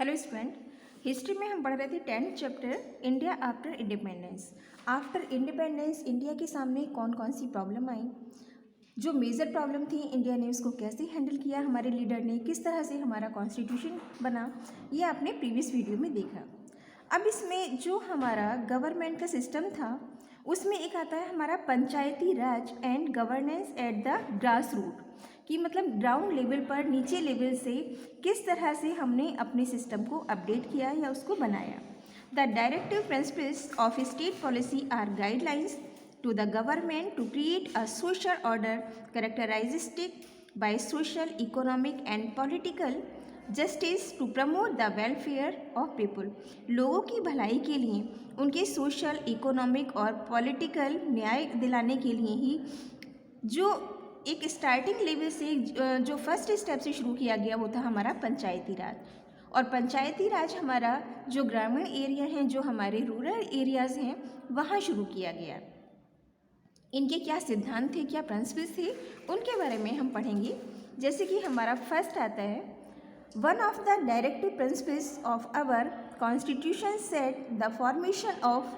Hello student, history में हम पढ़ रहे थे 10th chapter India after independence. After independence India के सामने कौन कौन सी प्रॉब्लम आई, जो मेजर प्रॉब्लम थी इंडिया ने उसको कैसे हैंडल किया, हमारे लीडर ने किस तरह से हमारा कॉन्स्टिट्यूशन बना, ये आपने प्रीवियस वीडियो में देखा। अब इसमें जो हमारा गवर्नमेंट का सिस्टम था उसमें एक आता है हमारा panchayati raj and governance at the grass root, कि मतलब ग्राउंड लेवल पर, नीचे लेवल से किस तरह से हमने अपने सिस्टम को अपडेट किया या उसको बनाया। The directive principles of state policy are guidelines to the government to create a social order characteristic by social, economic and political justice to promote the welfare of people. लोगों की भलाई के लिए, उनके सोशल, इकोनॉमिक और political न्याय दिलाने के लिए ही जो एक स्टार्टिंग लेवल से जो फर्स्ट स्टेप से शुरू किया गया वो था हमारा पंचायती राज। और पंचायती राज हमारा जो ग्रामीण एरिया हैं, जो हमारे रूरल एरियाज़ हैं, वहाँ शुरू किया गया। इनके क्या सिद्धांत थे, क्या प्रिंसिपल्स थे, उनके बारे में हम पढ़ेंगे। जैसे कि हमारा फर्स्ट आता है, one of the directive principles of our constitution set the formation of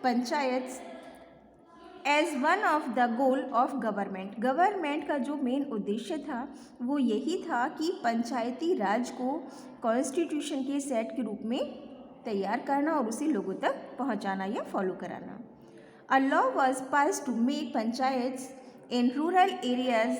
panchayat as one of the goal of government. Government का जो मेन उद्देश्य था वो यही था कि पंचायती राज को कॉन्स्टिट्यूशन के सेट के रूप में तैयार करना और उसे लोगों तक पहुंचाना या फॉलो कराना। A law was pass to make panchayats in rural areas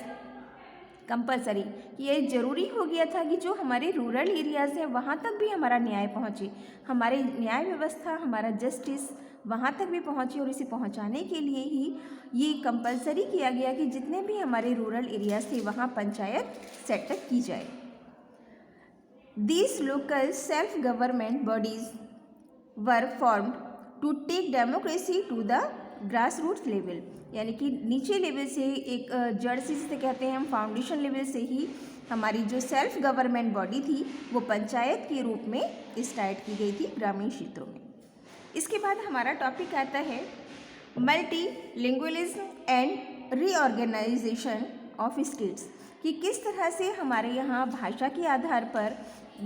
compulsory. ये ज़रूरी हो गया था कि जो हमारे रूरल एरियाज़ हैं वहाँ तक भी हमारा न्याय पहुँचे, हमारे न्याय व्यवस्था, हमारा जस्टिस वहाँ तक भी पहुँचे। और इसे पहुँचाने के लिए ही ये कंपलसरी किया गया कि जितने भी हमारे रूरल एरियाज़ थे वहाँ पंचायत सेटअप की जाए। These local self government bodies were formed to take democracy to the grass root level, यानी कि नीचे लेवल से, एक जड़ से जिसे कहते हैं हम, फाउंडेशन लेवल से ही हमारी जो सेल्फ गवर्नमेंट बॉडी थी वो पंचायत के रूप में स्टार्ट की गई थी ग्रामीण क्षेत्रों में। इसके बाद हमारा टॉपिक आता है multilingualism and reorganisation of states, कि किस तरह से हमारे यहाँ भाषा के आधार पर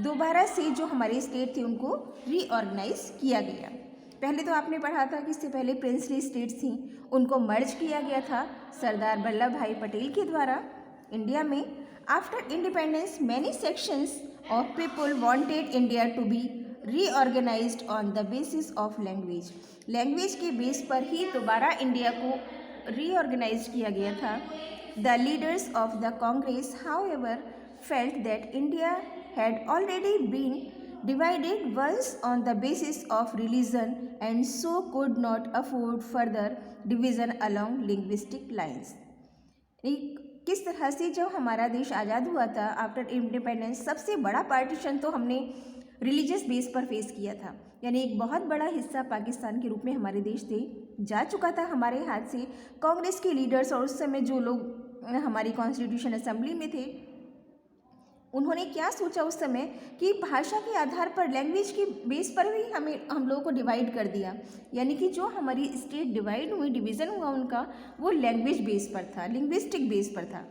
दोबारा से जो हमारे स्टेट थे उनको रीऑर्गेनाइज किया गया। पहले तो आपने पढ़ा था कि इससे पहले प्रिंसली स्टेट्स थी, उनको मर्ज किया गया था सरदार वल्लभ भाई पटेल के द्वारा इंडिया में। After independence many sections of people wanted India to be reorganised on the basis of language. Language के बेस पर ही दोबारा इंडिया को रीऑर्गेनाइज किया गया था। The leaders of the Congress however felt that India had already been divided once on the basis of religion and so could not afford further division along linguistic lines। किस तरह से जब हमारा देश आज़ाद हुआ था आफ्टर इंडिपेंडेंस, सबसे बड़ा पार्टीशन तो हमने रिलीजियस बेस पर फेस किया था, यानी एक बहुत बड़ा हिस्सा पाकिस्तान के रूप में हमारे देश से जा चुका था हमारे हाथ से। कांग्रेस के लीडर्स और उस समय जो लोग हमारी कॉन्स्टिट्यूशन असेंबली में थे, उन्होंने क्या सोचा उस समय कि भाषा के आधार पर, लैंग्वेज के बेस पर भी हम लोगों को डिवाइड कर दिया, यानी कि जो हमारी स्टेट डिवाइड हुई, डिवीज़न हुआ उनका, वो लैंग्वेज बेस पर था, लिंग्विस्टिक बेस पर था।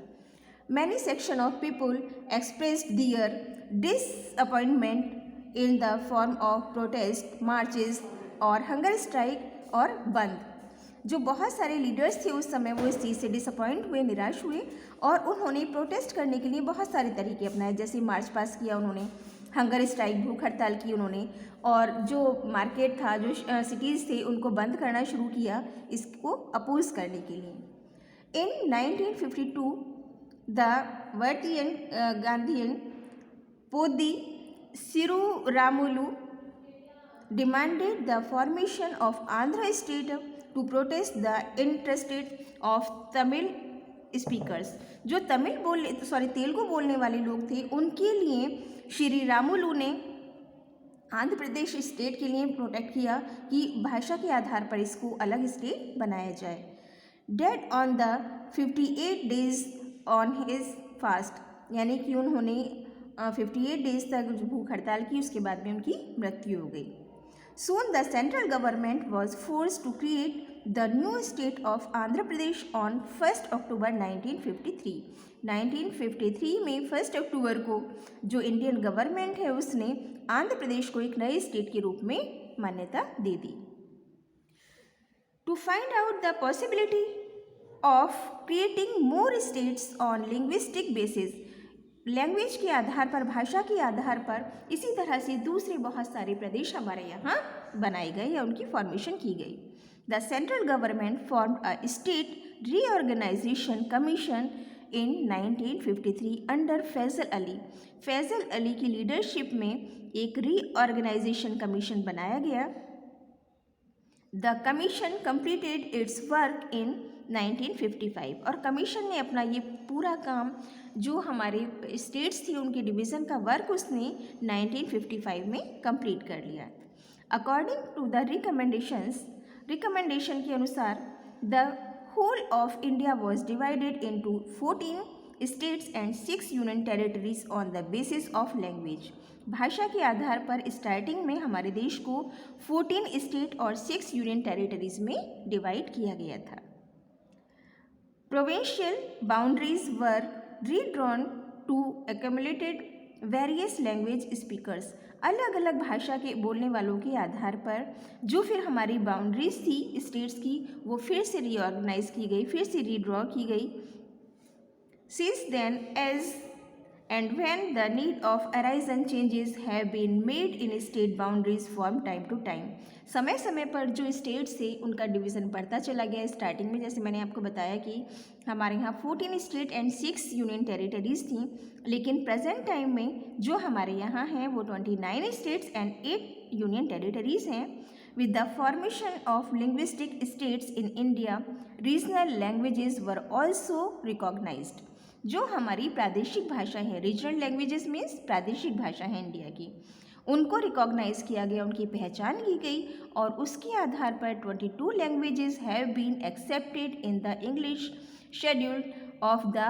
Many section of people expressed their disappointment in the form of protest, marches और हंगर स्ट्राइक और बंद। जो बहुत सारे लीडर्स थे उस समय वो इस चीज़ से डिसअपॉइंट हुए, निराश हुए और उन्होंने प्रोटेस्ट करने के लिए बहुत सारे तरीके अपनाए। जैसे मार्च पास किया उन्होंने, हंगर स्ट्राइक, भूख हड़ताल की उन्होंने, और जो मार्केट था, जो सिटीज़ थे, उनको बंद करना शुरू किया इसको अपोज करने के लिए। इन 1952 द वर्तियन Gandhian Potti Sriramulu demanded the formation of Andhra state to protest the interest of Tamil speakers। जो तेलुगु बोलने वाले लोग थे उनके लिए श्री रामुलु ने आंध्र प्रदेश स्टेट के लिए प्रोटेक्ट किया कि भाषा के आधार पर इसको अलग स्टेट बनाया जाए। Dead on the 58 days on his fast, यानी कि उन्होंने 58 डेज तक भूख हड़ताल की, उसके बाद में उनकी मृत्यु हो गई। Soon the central government was forced to create the new state of Andhra Pradesh on 1st October 1953. 1953 में 1 अक्टूबर को जो इंडियन गवर्नमेंट है उसने आंध्र प्रदेश को एक नए स्टेट के रूप में मान्यता दे दी. To find out the possibility of creating more states on linguistic basis, language के आधार पर, भाषा के आधार पर इसी तरह से दूसरे बहुत सारे प्रदेश हमारे यहाँ बनाए गए या उनकी फॉर्मेशन की गई. The central government formed a state reorganisation commission in 1953 under Faizal Ali. Faizal Ali की लीडरशिप में एक रीऑर्गेनाइजेशन कमीशन बनाया गया. The commission completed its work in 1955 और कमीशन ने अपना ये पूरा काम जो हमारे स्टेट्स थी उनके डिवीज़न का वर्क उसने 1955 में कंप्लीट कर लिया. अकॉर्डिंग टू द रिकमेंडेशन के अनुसार the whole of India was divided into 14 states and 6 union territories on the basis of language. भाषा के आधार पर स्टार्टिंग में हमारे देश को 14 स्टेट और 6 यूनियन टेरिटरीज में डिवाइड किया गया था. Provincial boundaries were redrawn to accommodate various language speakers. अलग अलग भाषा के बोलने वालों के आधार पर जो फिर हमारी बाउंड्रीज थी स्टेट्स की वो फिर से रीऑर्गेनाइज की गई, फिर से रीड्रॉ की गई. Since then, as and when the need of arisen changes have been made in state boundaries from time to time. समय समय पर जो स्टेट से उनका डिवीज़न बढ़ता चला गया. स्टार्टिंग में जैसे मैंने आपको बताया कि हमारे यहाँ 14 स्टेट एंड 6 यूनियन टेरिटरीज थी, लेकिन प्रेजेंट टाइम में जो हमारे यहाँ हैं वो 29 स्टेट्स एंड 8 यूनियन टेरिटरीज हैं. With the formation of linguistic states in India, regional languages were also recognized. जो हमारी प्रादेशिक भाषा है, रीजनल लैंग्वेजेस मीन्स प्रादेशिक भाषा है इंडिया की, उनको रिकॉग्नाइज किया गया, उनकी पहचान की गई और उसके आधार पर 22 languages have been accepted in the English schedule of the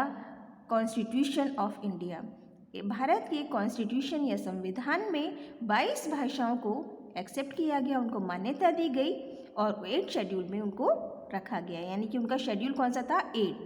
constitution of India. Bharat के कॉन्स्टिट्यूशन या संविधान में 22 भाषाओं को एक्सेप्ट किया गया, उनको मान्यता दी गई और 8 शेड्यूल में उनको रखा गया, यानी कि उनका शेड्यूल कौन सा था 8.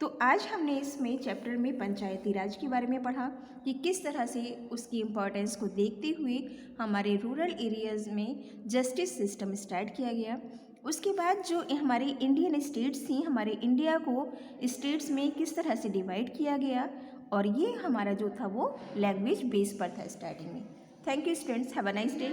तो आज हमने इसमें चैप्टर में पंचायती राज के बारे में पढ़ा कि किस तरह से उसकी इम्पोर्टेंस को देखते हुए हमारे रूरल एरियाज़ में जस्टिस सिस्टम स्टार्ट किया गया. उसके बाद जो हमारी इंडियन स्टेट्स थी, हमारे इंडिया को स्टेट्स में किस तरह से डिवाइड किया गया और ये हमारा जो था वो लैंग्वेज बेस पर था स्टार्टिंग में. Thank you students, have a nice day.